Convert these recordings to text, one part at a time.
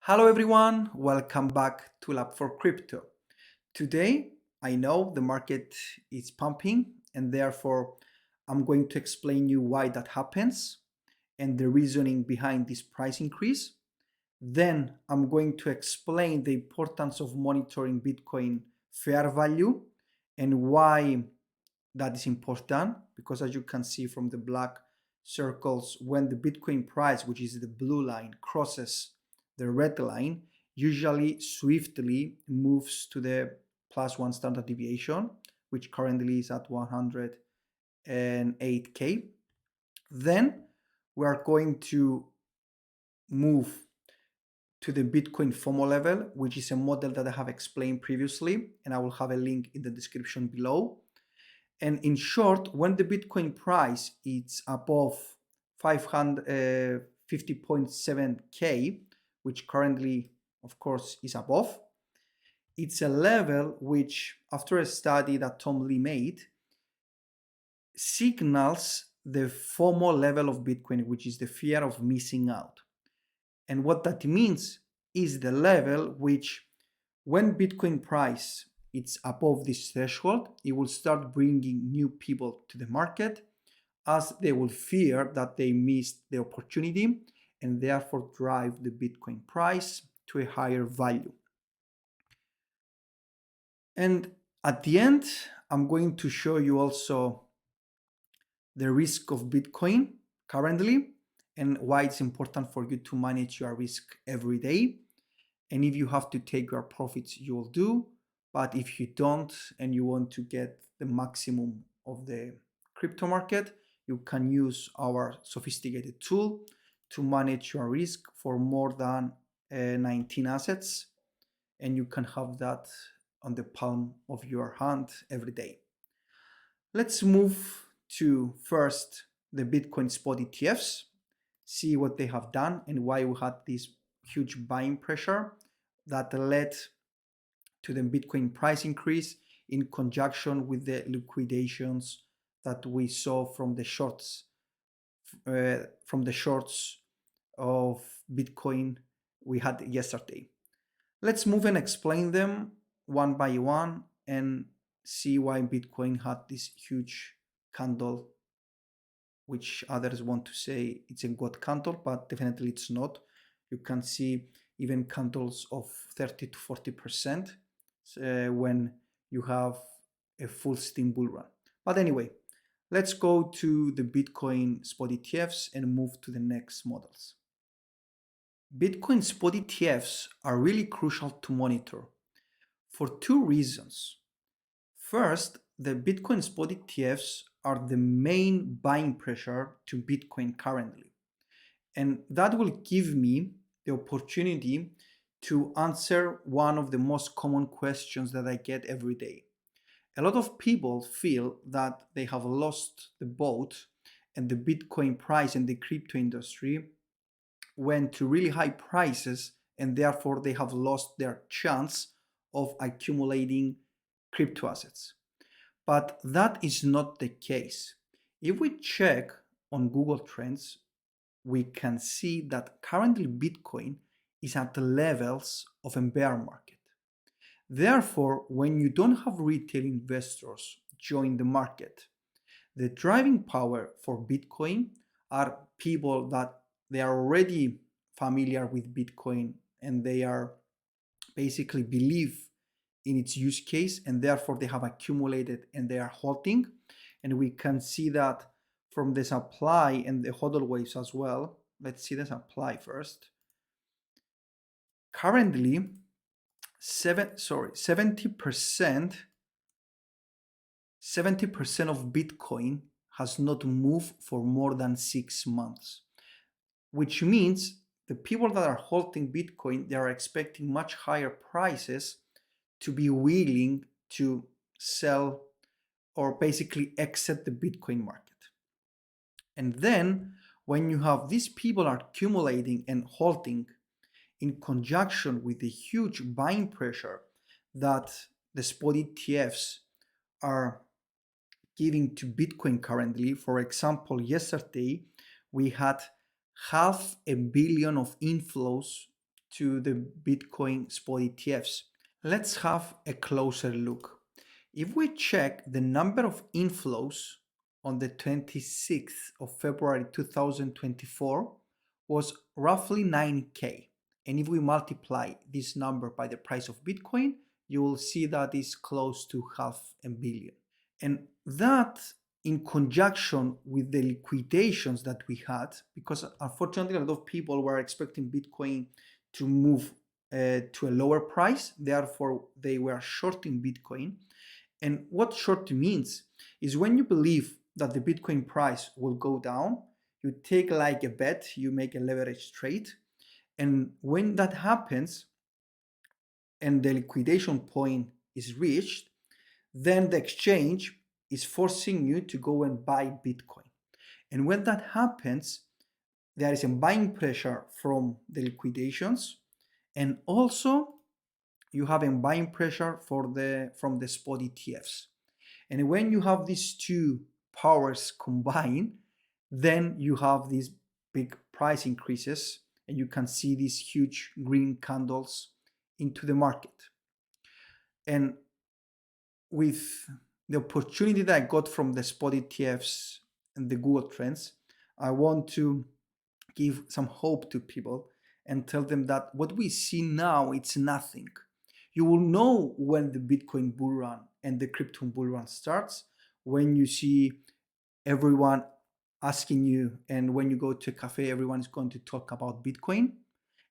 Hello everyone, welcome back to Lab for Crypto. Today, I know the market is pumping and therefore I'm going to explain you why that happens and the reasoning behind this price increase. Then I'm going to explain the importance of monitoring Bitcoin fair value and why that is important, because as you can see from the black circles, when the Bitcoin price, which is the blue line, crosses the red line, usually swiftly moves to the +1 standard deviation, which currently is at 108K. Then we are going to move to the Bitcoin FOMO level, which is a model that I have explained previously, and I will have a link in the description below. And in short, when the Bitcoin price is above 550.7K, which currently, of course, is above, it's a level which, after a study that Tom Lee made, signals the FOMO level of Bitcoin, which is the fear of missing out. And what that means is the level which, when Bitcoin price it's above this threshold, it will start bringing new people to the market, as they will fear that they missed the opportunity and therefore drive the Bitcoin price to a higher value. And at the end, I'm going to show you also the risk of Bitcoin currently and why it's important for you to manage your risk every day. And if you have to take your profits, you will do. But if you don't and you want to get the maximum of the crypto market, you can use our sophisticated tool to manage your risk for more than 19 assets. And you can have that on the palm of your hand every day. Let's move to first the Bitcoin spot ETFs, see what they have done and why we had this huge buying pressure that led to the Bitcoin price increase in conjunction with the liquidations that we saw from the shorts of Bitcoin we had yesterday. Let's move and explain them one by one and see why Bitcoin had this huge candle, which others want to say it's a god candle, but definitely it's not. You can see even candles of 30 to 40% when you have a full steam bull run. But anyway, let's go to the Bitcoin spot ETFs and move to the next models. Bitcoin spot ETFs are really crucial to monitor for two reasons. First, the Bitcoin spot ETFs are the main buying pressure to Bitcoin currently. And that will give me the opportunity to answer one of the most common questions that I get every day. A lot of people feel that they have lost the boat and the Bitcoin price and the crypto industry went to really high prices and therefore they have lost their chance of accumulating crypto assets. But that is not the case. If we check on Google Trends, we can see that currently Bitcoin is at the levels of a bear market. Therefore, when you don't have retail investors join the market, the driving power for Bitcoin are people that they are already familiar with Bitcoin and they are basically believe in its use case and therefore they have accumulated and they are holding. And we can see that from the supply and the hodl waves as well. Let's see the supply first. Currently, 70% of Bitcoin has not moved for more than 6 months, which means the people that are holding Bitcoin, they are expecting much higher prices to be willing to sell or basically exit the Bitcoin market. And then when you have these people accumulating and holding in conjunction with the huge buying pressure that the spot ETFs are giving to Bitcoin currently, for example, yesterday we had $500 million of inflows to the Bitcoin spot ETFs. Let's have a closer look. If we check the number of inflows on the 26th of February 2024 was roughly 9K. And if we multiply this number by the price of Bitcoin, you will see that it's close to $500 million. And that, in conjunction with the liquidations that we had, because unfortunately a lot of people were expecting Bitcoin to move to a lower price, therefore they were shorting Bitcoin. And what short means is when you believe that the Bitcoin price will go down, you take like a bet, you make a leverage trade. And when that happens and the liquidation point is reached, then the exchange is forcing you to go and buy Bitcoin. And when that happens, there is a buying pressure from the liquidations, and also you have a buying pressure from the spot ETFs. And when you have these two powers combined, then you have these big price increases, and you can see these huge green candles into the market. And with the opportunity that I got from the spot ETFs and the Google Trends, I want to give some hope to people and tell them that what we see now, it's nothing. You will know when the Bitcoin bull run and the crypto bull run starts when you see everyone asking you, and when you go to a cafe, everyone is going to talk about Bitcoin,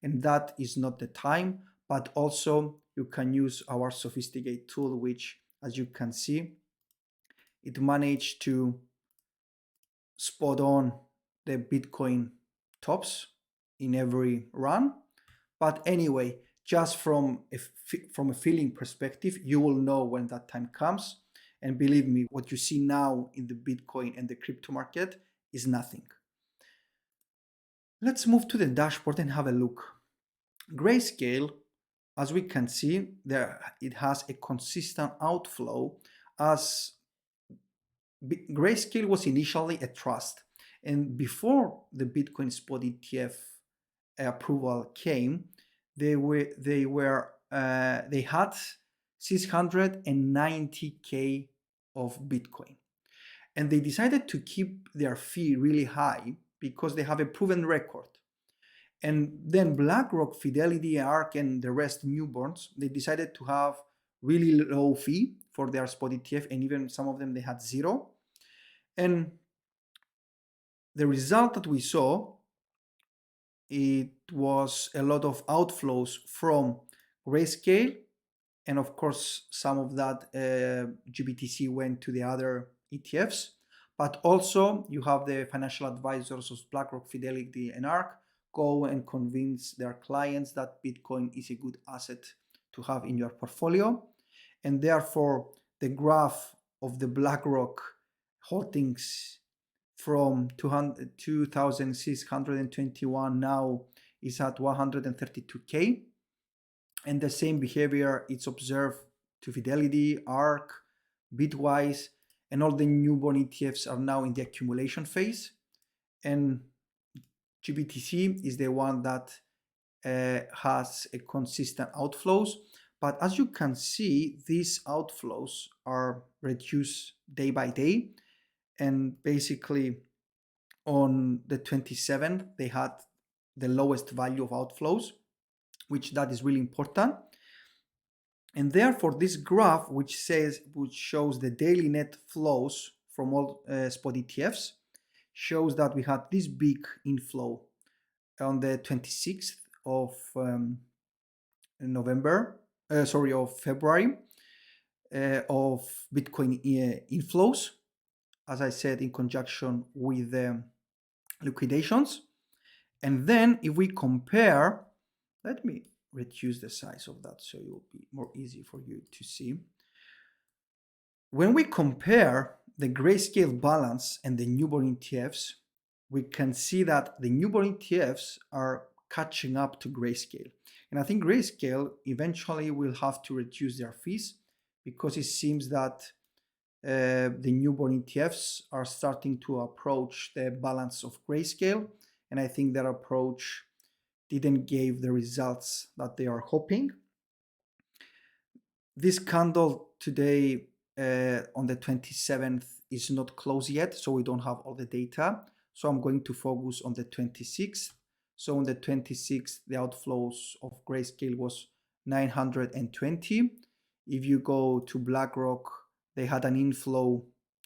and that is not the time. But also you can use our sophisticated tool, which, as you can see, it managed to spot on the Bitcoin tops in every run. But anyway, just from a feeling perspective, you will know when that time comes. And believe me, what you see now in the Bitcoin and the crypto market is nothing. Let's move to the dashboard and have a look. Grayscale, as we can see, it has a consistent outflow, as Grayscale was initially a trust. And before the Bitcoin spot ETF approval came, they had 690K of Bitcoin. And they decided to keep their fee really high because they have a proven record. And then BlackRock, Fidelity, ARK, and the rest newborns, they decided to have really low fee for their spot ETF, and even some of them, they had zero. And the result that we saw, it was a lot of outflows from Grayscale, and of course some of that GBTC went to the other ETFs, but also you have the financial advisors of BlackRock, Fidelity, and ARK go and convince their clients that Bitcoin is a good asset to have in your portfolio. And therefore the graph of the BlackRock holdings from 2,621 now is at 132K. And the same behavior is observed to Fidelity, ARK, Bitwise, and all the newborn ETFs are now in the accumulation phase. And GBTC is the one that has a consistent outflows. But as you can see, these outflows are reduced day by day. And basically on the 27th, they had the lowest value of outflows, which that is really important. And therefore this graph, which shows the daily net flows from all spot ETFs, shows that we had this big inflow on the 26th of February of Bitcoin inflows, as I said, in conjunction with liquidations. And then if we compare, let me reduce the size of that so it will be more easy for you to see. When we compare the Grayscale balance and the newborn ETFs, we can see that the newborn ETFs are catching up to Grayscale. And I think Grayscale eventually will have to reduce their fees, because it seems that the newborn ETFs are starting to approach the balance of Grayscale. And I think that approach didn't give the results that they are hoping. This candle today on the 27th is not closed yet, so we don't have all the data. So I'm going to focus on the 26th. So on the 26th, the outflows of Grayscale was 920. If you go to BlackRock, they had an inflow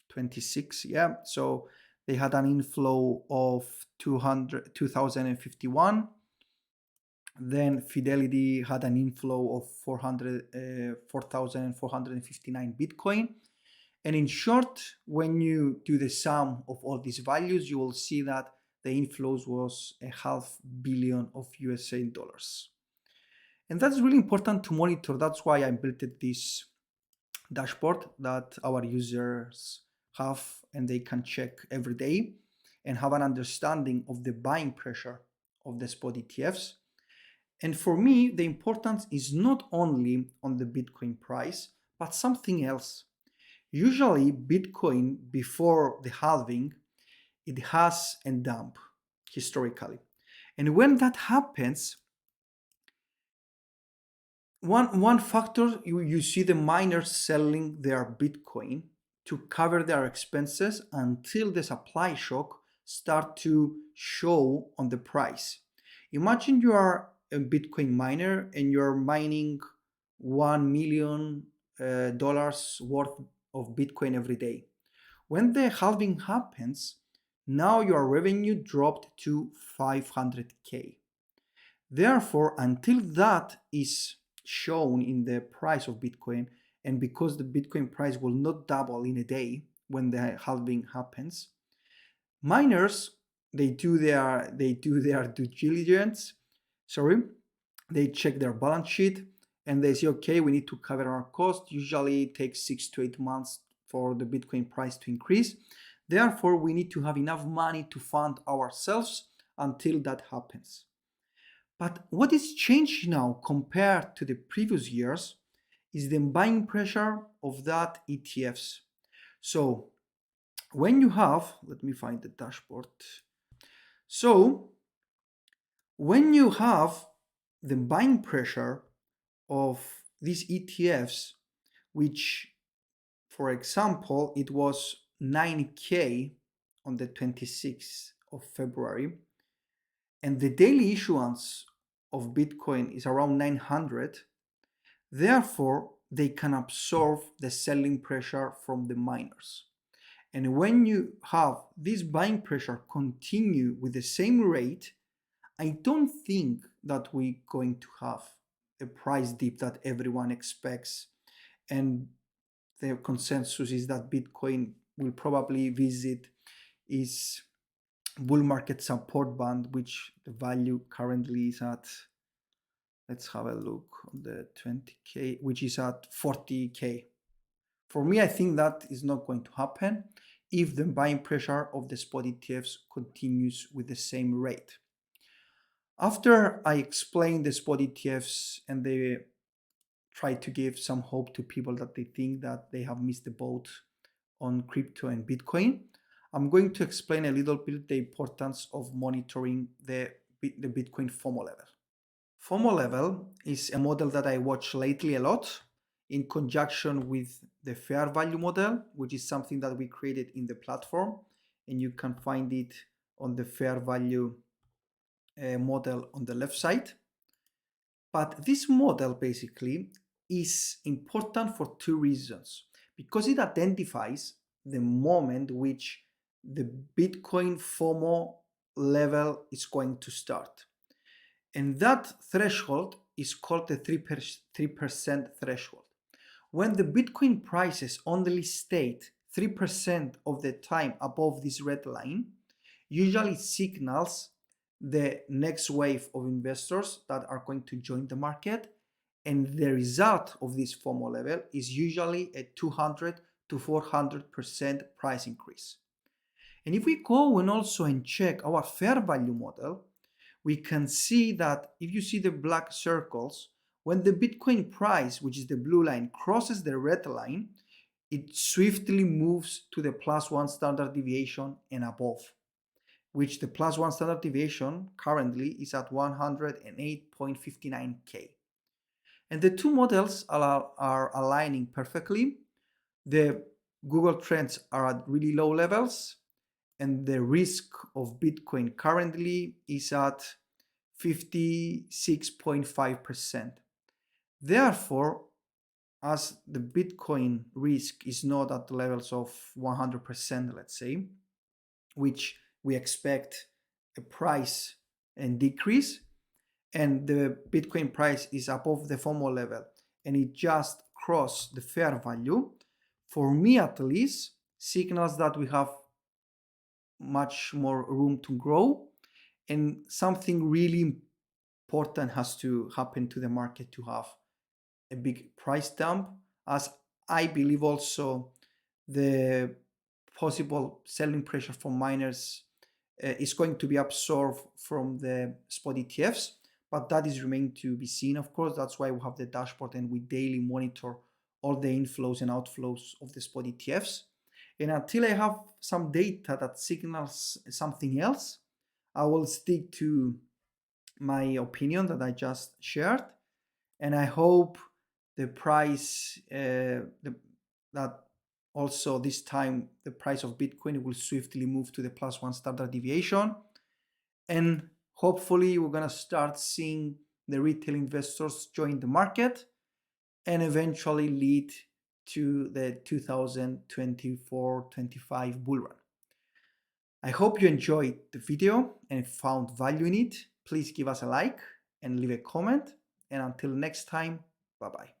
26, yeah. So they had an inflow of 2,051. Then Fidelity had an inflow of 4,459 Bitcoin. And in short, when you do the sum of all these values, you will see that the inflows was $500 million of USA dollars. And that's really important to monitor. That's why I built this dashboard that our users have and they can check every day and have an understanding of the buying pressure of the spot ETFs. And for me, the importance is not only on the Bitcoin price, but something else. Usually, Bitcoin before the halving, it has a dump historically. And when that happens, one factor, you see the miners selling their Bitcoin to cover their expenses until the supply shock start to show on the price. Imagine you are a Bitcoin miner and you're mining $1 million worth of Bitcoin every day. When the halving happens, now your revenue dropped to 500K. Therefore, until that is shown in the price of Bitcoin, and because the Bitcoin price will not double in a day when the halving happens, miners they do their due diligence. They check their balance sheet and they say, okay, we need to cover our cost. Usually it takes 6 to 8 months for the Bitcoin price to increase. Therefore, we need to have enough money to fund ourselves until that happens. But what is changed now compared to the previous years is the buying pressure of that ETFs. So when you have, let me find the dashboard. So when you have the buying pressure of these ETFs, which, for example, it was 9K on the 26th of February, and the daily issuance of Bitcoin is around 900, therefore, they can absorb the selling pressure from the miners. And when you have this buying pressure continue with the same rate, I don't think that we're going to have a price dip that everyone expects. And the consensus is that Bitcoin will probably visit its bull market support band, which the value currently is at, let's have a look on the 20K, which is at 40K. For me, I think that is not going to happen if the buying pressure of the spot ETFs continues with the same rate. After I explain the spot ETFs and they try to give some hope to people that they think that they have missed the boat on crypto and Bitcoin, I'm going to explain a little bit the importance of monitoring the Bitcoin FOMO level. FOMO level is a model that I watch lately a lot in conjunction with the fair value model, which is something that we created in the platform, and you can find it on the fair value model on the left side. But this model basically is important for two reasons, because it identifies the moment which the Bitcoin FOMO level is going to start. And that threshold is called the 3% threshold. When the Bitcoin prices only stayed 3% of the time above this red line, usually signals the next wave of investors that are going to join the market. And the result of this FOMO level is usually a 200 to 400% price increase. And if we go and check our fair value model, we can see that if you see the black circles, when the Bitcoin price, which is the blue line, crosses the red line, it swiftly moves to the +1 standard deviation and above. which the plus one standard deviation currently is at 108.59K. And the two models are aligning perfectly. The Google Trends are at really low levels, and the risk of Bitcoin currently is at 56.5%. Therefore, as the Bitcoin risk is not at the levels of 100%, let's say, which we expect a price and decrease, and the Bitcoin price is above the FOMO level, and it just crossed the fair value, for me at least, signals that we have much more room to grow, and something really important has to happen to the market to have a big price dump, as I believe also the possible selling pressure from miners is going to be absorbed from the spot ETFs, but that is remaining to be seen, of course. That's why we have the dashboard and we daily monitor all the inflows and outflows of the spot ETFs. And until I have some data that signals something else, I will stick to my opinion that I just shared. And I hope the price, that also this time the price of Bitcoin will swiftly move to the plus one standard deviation. And hopefully we're going to start seeing the retail investors join the market and eventually lead to the 2024-25 bull run. I hope you enjoyed the video and found value in it. Please give us a like and leave a comment. And until next time, bye-bye.